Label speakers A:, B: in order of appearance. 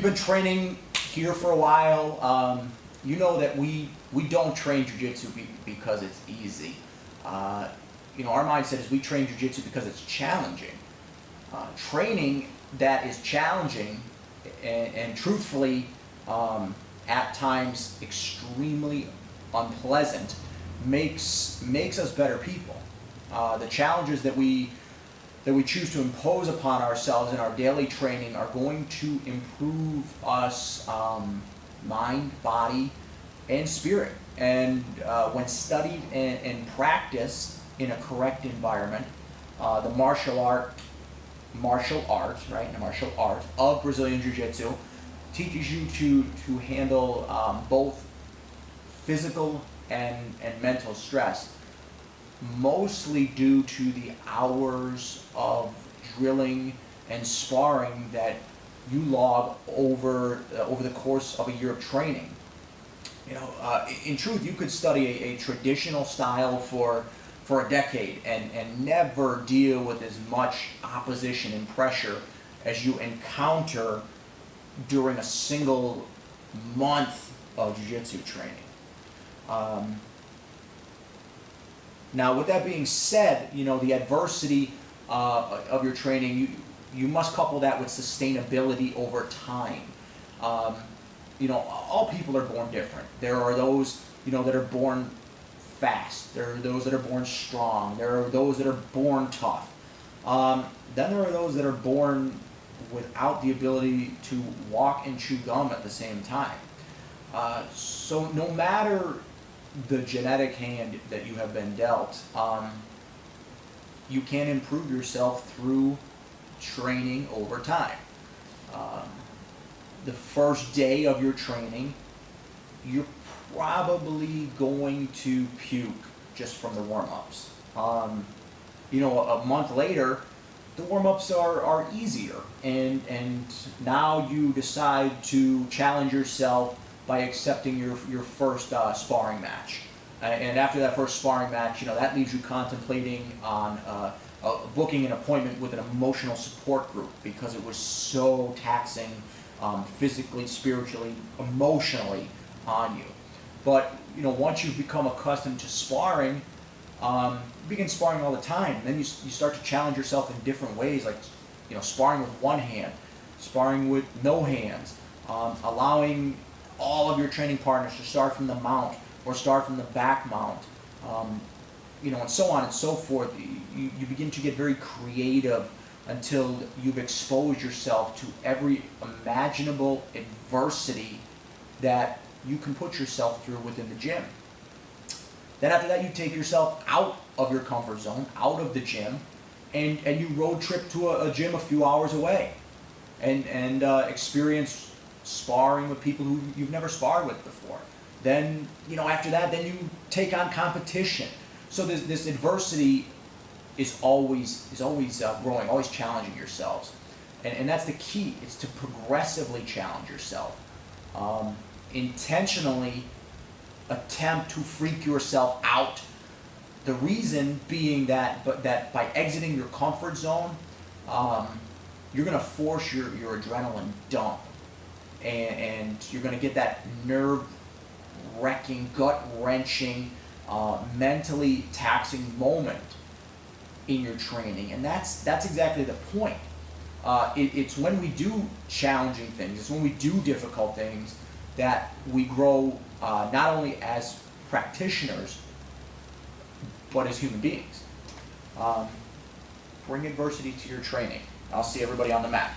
A: you've been training here for a while, you know that we don't train jiu-jitsu because it's easy. You know, our mindset is we train jiu-jitsu because it's challenging. Training that is challenging and truthfully at times extremely unpleasant makes us better people. The challenges that we choose to impose upon ourselves in our daily training are going to improve us mind, body, and spirit. And when studied and practiced in a correct environment, the martial art of Brazilian Jiu-Jitsu teaches you to handle both physical and mental stress, mostly due to the hours of drilling and sparring that you log over the course of a year of training. You know, in truth, you could study a traditional style for a decade and never deal with as much opposition and pressure as you encounter during a single month of jiu-jitsu training. Now, with that being said, you know, the adversity of your training, you must couple that with sustainability over time. You know, all people are born different. There are those, you know, that are born fast. There are those that are born strong. There are those that are born tough. Then there are those that are born without the ability to walk and chew gum at the same time. So no matter the genetic hand that you have been dealt, you can improve yourself through training over time. The first day of your training, you're probably going to puke just from the warm-ups. You know, a month later, the warm-ups are easier, and now you decide to challenge yourself by accepting your first sparring match. And after that first sparring match, you know, that leaves you contemplating on booking an appointment with an emotional support group because it was so taxing physically, spiritually, emotionally on you. But, you know, once you've become accustomed to sparring, you begin sparring all the time. Then you start to challenge yourself in different ways, like, you know, sparring with one hand, sparring with no hands, allowing all of your training partners to start from the mount or start from the back mount, you know, and so on and so forth. You begin to get very creative until you've exposed yourself to every imaginable adversity that you can put yourself through within the gym. Then after that, you take yourself out of your comfort zone, out of the gym, and you road trip to a gym a few hours away and experience sparring with people who you've never sparred with before. Then, you know, after that, then you take on competition. So this adversity is always growing, always challenging yourselves. And that's the key. It's to progressively challenge yourself. Intentionally attempt to freak yourself out. The reason being that by exiting your comfort zone, you're going to force your adrenaline dump. And you're going to get that nerve-wracking, gut-wrenching, mentally taxing moment in your training. And that's exactly the point. It's when we do challenging things, it's when we do difficult things that we grow not only as practitioners, but as human beings. Bring adversity to your training. I'll see everybody on the mat.